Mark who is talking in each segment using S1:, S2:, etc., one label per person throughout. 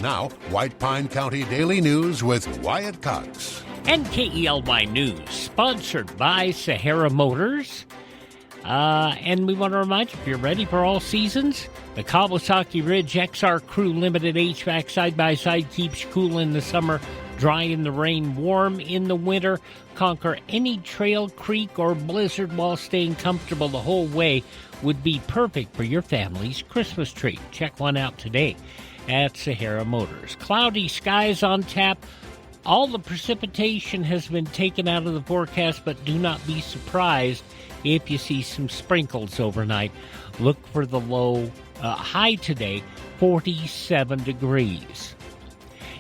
S1: Now, White Pine County Daily News with Wyatt Cox.
S2: And KELY News, sponsored by Sahara Motors. And we want to remind you, if you're ready for all seasons, the Kawasaki Ridge XR Crew Limited HVAC side-by-side keeps you cool in the summer, dry in the rain, warm in the winter. Conquer any trail, creek, or blizzard while staying comfortable the whole way would be perfect for your family's Christmas tree. Check one out today at Sahara Motors. Cloudy skies on tap. All the precipitation has been taken out of the forecast, but do not be surprised if you see some sprinkles overnight. Look for the low high today, 47 degrees.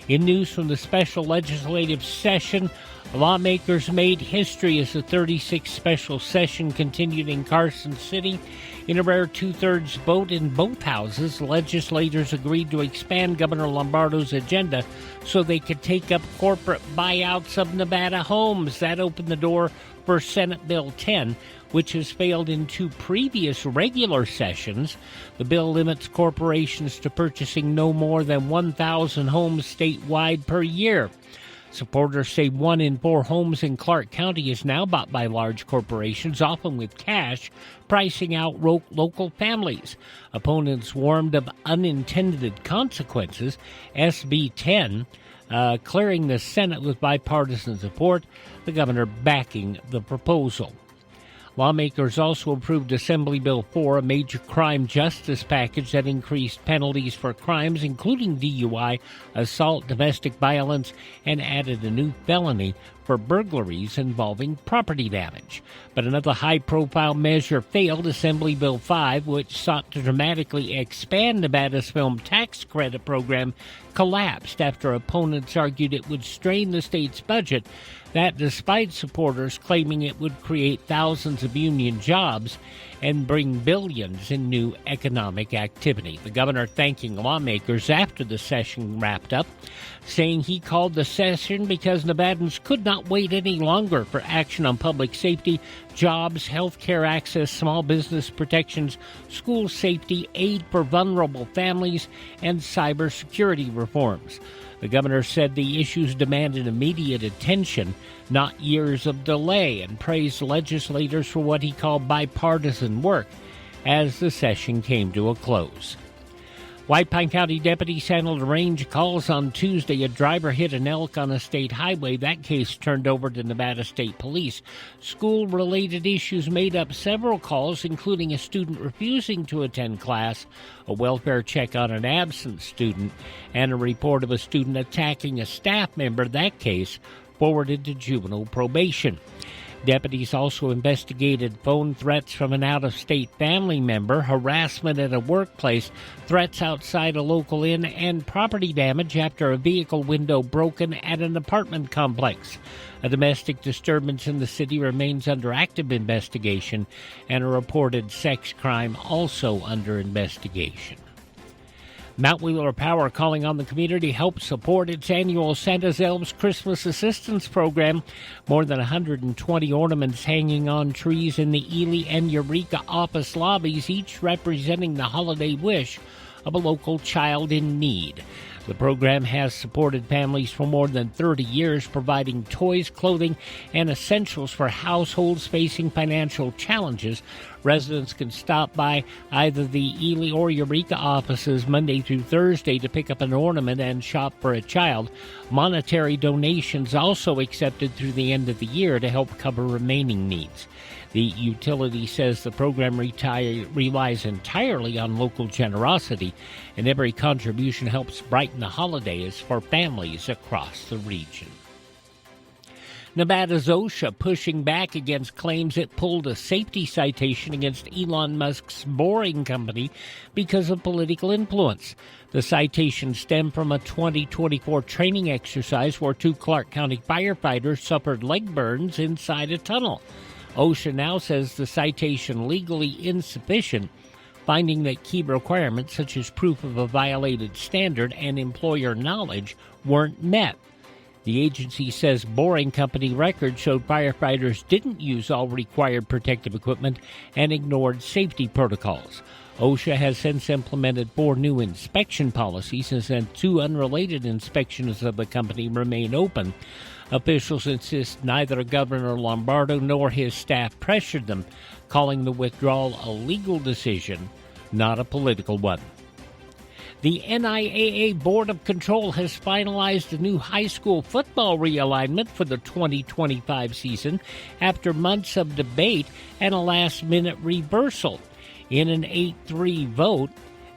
S2: In news from the special legislative session, lawmakers made history as the 36th special session continued in Carson City. In a rare two-thirds vote in both houses, legislators agreed to expand Governor Lombardo's agenda so they could take up corporate buyouts of Nevada homes. That opened the door for Senate Bill 10, which has failed in two previous regular sessions. The bill limits corporations to purchasing no more than 1,000 homes statewide per year. Supporters say 1 in 4 homes in Clark County is now bought by large corporations, often with cash, pricing out local families. Opponents warned of unintended consequences. SB 10 clearing the Senate with bipartisan support, the governor backing the proposal. Lawmakers also approved Assembly Bill 4, a major crime justice package that increased penalties for crimes including DUI, assault, domestic violence, and added a new felony for burglaries involving property damage. But another high-profile measure failed. Assembly Bill 5, which sought to dramatically expand Nevada's film tax credit program, collapsed after opponents argued it would strain the state's budget. That despite supporters claiming it would create thousands of union jobs and bring billions in new economic activity. The governor thanking lawmakers after the session wrapped up, saying he called the session because Nevadans could not wait any longer for action on public safety, jobs, health care access, small business protections, school safety, aid for vulnerable families, and cybersecurity reforms. The governor said the issues demanded immediate attention, not years of delay, and praised legislators for what he called bipartisan work as the session came to a close. White Pine County deputies handled a range of calls on Tuesday. A driver hit an elk on a state highway. That case turned over to Nevada State Police. School-related issues made up several calls, including a student refusing to attend class, a welfare check on an absent student, and a report of a student attacking a staff member. That case forwarded to juvenile probation. Deputies also investigated phone threats from an out-of-state family member, harassment at a workplace, threats outside a local inn, and property damage after a vehicle window broken at an apartment complex. A domestic disturbance in the city remains under active investigation, and a reported sex crime also under investigation. Mount Wheeler Power calling on the community to help support its annual Santa's Elves Christmas Assistance Program. More than 120 ornaments hanging on trees in the Ely and Eureka office lobbies, each representing the holiday wish of a local child in need. The program has supported families for more than 30 years, providing toys, clothing, and essentials for households facing financial challenges. Residents can stop by either the Ely or Eureka offices Monday through Thursday to pick up an ornament and shop for a child. Monetary donations also accepted through the end of the year to help cover remaining needs. The utility says the program relies entirely on local generosity, and every contribution helps brighten the holidays for families across the region. Nevada's OSHA pushing back against claims it pulled a safety citation against Elon Musk's Boring Company because of political influence. The citation stemmed from a 2024 training exercise where 2 Clark County firefighters suffered leg burns inside a tunnel. OSHA now says the citation legally insufficient, finding that key requirements such as proof of a violated standard and employer knowledge weren't met. The agency says Boring Company records showed firefighters didn't use all required protective equipment and ignored safety protocols. OSHA has since implemented 4 new inspection policies and sent 2 unrelated inspections of the company remain open. Officials insist neither Governor Lombardo nor his staff pressured them, calling the withdrawal a legal decision, not a political one. The NIAA Board of Control has finalized a new high school football realignment for the 2025 season after months of debate and a last-minute reversal. In an 8-3 vote,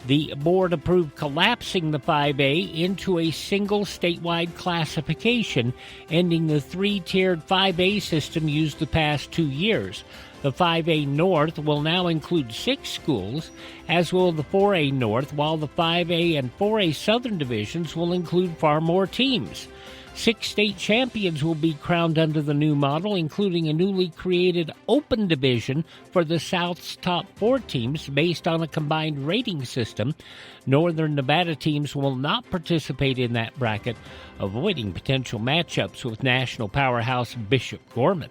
S2: the board approved collapsing the 5A into a single statewide classification, ending the 3-tiered 5A system used the past 2 years. The 5A North will now include 6 schools, as will the 4A North, while the 5A and 4A Southern divisions will include far more teams. 6 state champions will be crowned under the new model, including a newly created open division for the South's top 4 teams based on a combined rating system. Northern Nevada teams will not participate in that bracket, avoiding potential matchups with national powerhouse Bishop Gorman.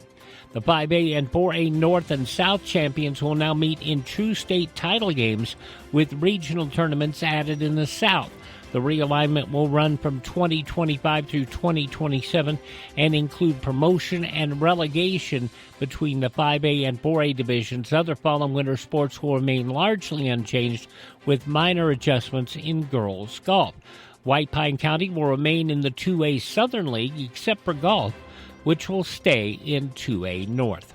S2: The 5A and 4A North and South champions will now meet in true state title games, with regional tournaments added in the South. The realignment will run from 2025 through 2027 and include promotion and relegation between the 5A and 4A divisions. Other fall and winter sports will remain largely unchanged, with minor adjustments in girls golf. White Pine County will remain in the 2A Southern League except for golf, which will stay in 2A North.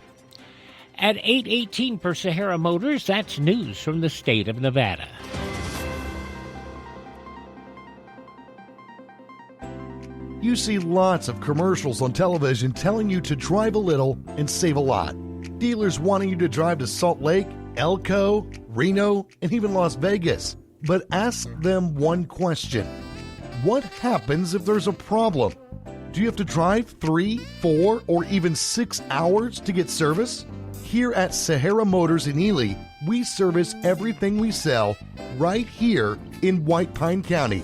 S2: At 8:18 for Sahara Motors, that's news from the state of Nevada.
S3: You see lots of commercials on television telling you to drive a little and save a lot. Dealers wanting you to drive to Salt Lake, Elko, Reno, and even Las Vegas. But ask them one question. What happens if there's a problem? Do you have to drive 3, 4, or even 6 hours to get service? Here at Sahara Motors in Ely, we service everything we sell right here in White Pine County.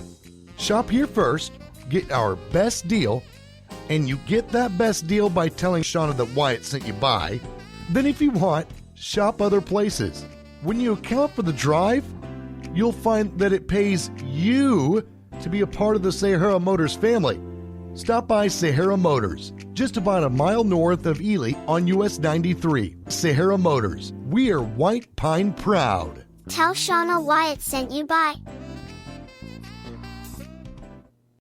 S3: Shop here first, get our best deal, and you get that best deal by telling Shauna that Wyatt sent you by. Then if you want, shop other places. When you account for the drive, you'll find that it pays you to be a part of the Sahara Motors family. Stop by Sahara Motors, just about a mile north of Ely on US 93. Sahara Motors, we are White Pine proud.
S4: Tell Shauna Wyatt sent you by.